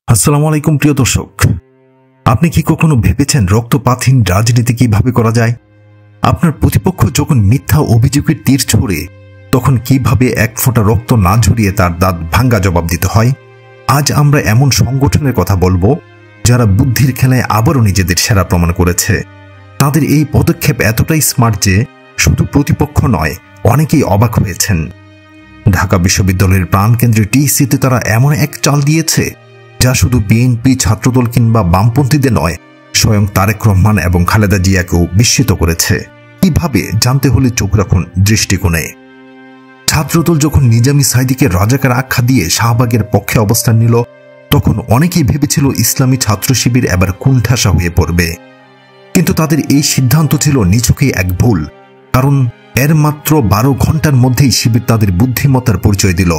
আসসালামু আলাইকুম প্রিয় দর্শক, আপনি কি কখনো ভেবেছেন রক্তপাতহীন রাজনীতি কিভাবে করা যায়? আপনার প্রতিপক্ষ যখন মিথ্যা অভিযোগের তীর ছোড়ে তখন কিভাবে এক ফোঁটা রক্ত না ঝরিয়ে তার দাঁত ভাঙ্গা জবাব দিতে হয়? আজ আমরা এমন সংগঠনের কথা বলবো যারা বুদ্ধির খেলায় আবারও নিজেদের সেরা প্রমাণ করেছে। তাদের এই পদক্ষেপ এতটাই স্মার্ট যে শুধু প্রতিপক্ষ নয়, অনেকেই অবাক হয়েছেন। ঢাকা বিশ্ববিদ্যালয়ের প্রাণকেন্দ্রে টিইসিতে তারা এমন এক চাল দিয়েছে যা শুধু বিএনপি, ছাত্রদল কিংবা বামপন্থীদের নয়, স্বয়ং তারেক রহমান এবং খালেদা জিয়াকেও বিস্মিত করেছে। কিভাবে জানতে হলে চোখ রাখুন দৃষ্টিকোণে। ছাত্রদল যখন নিজামী সাইদিকে রাজাকার আখ্যা দিয়ে শাহবাগের পক্ষে অবস্থান নিল, তখন অনেকেই ভেবেছিল ইসলামী ছাত্র শিবির এবার কুণ্ঠাসা হয়ে পড়বে। কিন্তু তাদের এই সিদ্ধান্ত ছিল নিছকই এক ভুল, কারণ এর মাত্র 12 ঘন্টার মধ্যেই শিবির তাদের বুদ্ধিমত্তার পরিচয় দিল।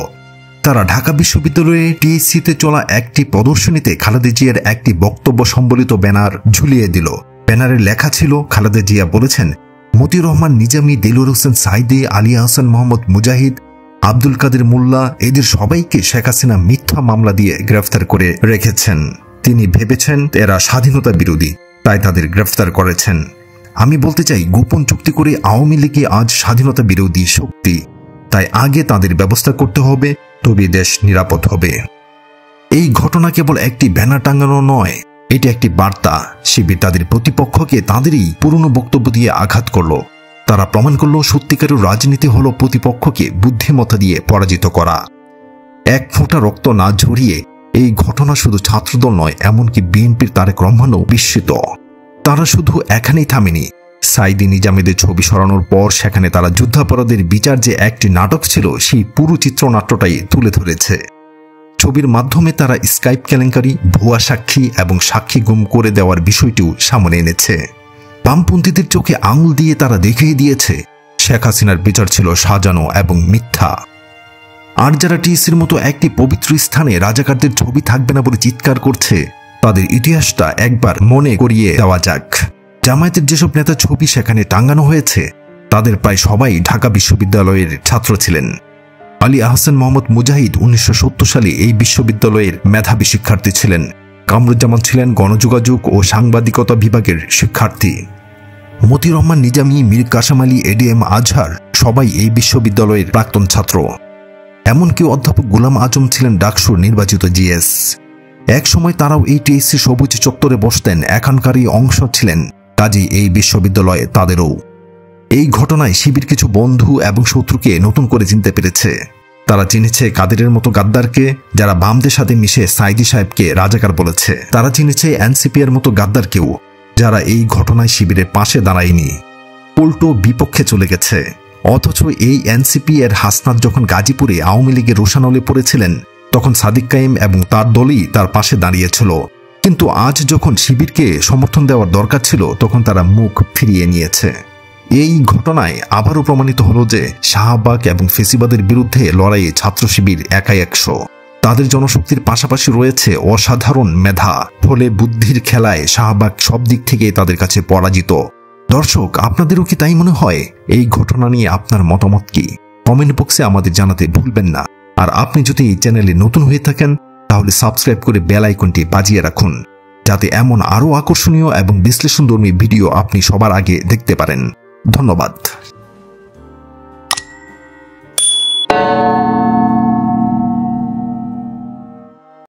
তারা ঢাকা বিশ্ববিদ্যালয়ে টিএসসিতে চলা একটি প্রদর্শনীতে খালেদা জিয়ার একটি বক্তব্য সম্বলিত ব্যানার ঝুলিয়ে দিল। ব্যানারে লেখা ছিল, খালেদা জিয়া বলেছেন, মতিউর রহমান নিজামী, দেলোয়ার হোসেন সাঈদী, আলী আহসান মোহাম্মদ মুজাহিদ, আব্দুল কাদের মোল্লা এদের সবাইকে শেখ হাসিনা মিথ্যা মামলা দিয়ে গ্রেফতার করে রেখেছেন। তিনি ভেবেছেন এরা স্বাধীনতা বিরোধী, তাই তাদের গ্রেফতার করেছেন। আমি বলতে চাই, গোপন চুক্তি করে আওয়ামী লীগে আজ স্বাধীনতা বিরোধী শক্তি, তাই আগে তাদের ব্যবস্থা করতে হবে, তবে দেশ নিরাপদ হবে। এই ঘটনা কেবল একটি ব্যানার টাঙানো নয়, এটি একটি বার্তা। শিবির তাদের প্রতিপক্ষকে তাদেরই পুরনো বক্তব্য দিয়ে আঘাত করল। তারা প্রমাণ করল সত্যিকারের রাজনীতি হলো প্রতিপক্ষকে বুদ্ধিমত্তা দিয়ে পরাজিত করা। এক ফোঁটা রক্ত না ঝরিয়ে এই ঘটনা শুধু ছাত্রদল নয়, এমনকি বিএনপির তারেক রহমানও বিস্মিত। তারা শুধু এখানেই থামেনি। সাঈদী নিজামীদের ছবি সরানোর পর সেখানে তারা যুদ্ধাপরাধের বিচার যে একটি নাটক ছিল, সেই পুরো চিত্রনাট্যটাই তুলে ধরেছে। ছবির মাধ্যমে তারা স্কাইপ কেলেঙ্কারি, ভুয়া সাক্ষী এবং সাক্ষী গুম করে দেওয়ার বিষয়টিও সামনে এনেছে। বামপন্থীদের চোখে আঙুল দিয়ে তারা দেখিয়ে দিয়েছে শেখ হাসিনার বিচার ছিল সাজানো এবং মিথ্যা। আর যারা টিএসসির মতো একটি পবিত্র স্থানে রাজাকারদের ছবি থাকবে না বলে চিৎকার করছে, তাদের ইতিহাসটা একবার মনে করিয়ে দেওয়া যাক। জামায়াতের যেসব নেতা ছবি সেখানে টাঙ্গানো হয়েছে, তাদের প্রায় সবাই ঢাকা বিশ্ববিদ্যালয়ের ছাত্র ছিলেন। আলী আহসান মোহাম্মদ মুজাহিদ 1970 সালে এই বিশ্ববিদ্যালয়ের মেধাবী শিক্ষার্থী ছিলেন। কামরুজ্জামান ছিলেন গণযোগাযোগ ও সাংবাদিকতা বিভাগের শিক্ষার্থী। মতিউর রহমান নিজামী, মীর কাসেম আলী, এডিএম আজহার সবাই এই বিশ্ববিদ্যালয়ের প্রাক্তন ছাত্র। এমনকি অধ্যাপক গোলাম আজম ছিলেন ডাকসুর নির্বাচিত জিএস। এক সময় তারাও এই টিএসসি সবুজ চত্বরে বসতেন, এখানকারই অংশ ছিলেন। কাজেই এই বিশ্ববিদ্যালয়ে তাদেরও। এই ঘটনায় শিবির কিছু বন্ধু এবং শত্রুকে নতুন করে চিনতে পেরেছে। তারা চিনেছে কাদেরের মতো গাদ্দারকে, যারা বামদের সাথে মিশে সাঈদী সাহেবকে রাজাকার বলেছে। তারা চিনেছে এনসিপি এর মতো গাদ্দারকেও, যারা এই ঘটনায় শিবিরের পাশে দাঁড়ায়নি, উল্টো বিপক্ষে চলে গেছে। অথচ এই এনসিপি এর হাসনাত যখন গাজীপুরে আওয়ামী লীগের রোষানলে পড়েছিলেন, তখন সাদিক কায়েম এবং তার দলই তার পাশে দাঁড়িয়েছিল। কিন্তু আজ যখন শিবিরকে সমর্থন দেওয়ার দরকার ছিল, তখন তারা মুখ ফিরিয়ে নিয়েছে। এই ঘটনায় আবারও প্রমাণিত হলো যে শাহবাগ এবং ফেসিবাদের বিরুদ্ধে লড়াইয়ে ছাত্র শিবির একাই 100। তাদের জনশক্তির পাশাপাশি রয়েছে অসাধারণ মেধা, ফলে বুদ্ধির খেলায় শাহবাগ সব দিক থেকে তাদের কাছে পরাজিত। দর্শক, আপনাদেরও কি তাই মনে হয়? এই ঘটনা নিয়ে আপনার মতামত কি? কমেন্ট বক্সে আমাদের জানাতে ভুলবেন না। আর আপনি যদি এই চ্যানেলে নতুন হয়ে থাকেন, তাহলে সাবস্ক্রাইব করে বেল আইকনটি বাজিয়ে রাখুন, যাতে এমন আরও আকর্ষণীয় এবং বিশ্লেষণধর্মী ভিডিও আপনি সবার আগে দেখতে পারেন। ধন্যবাদ।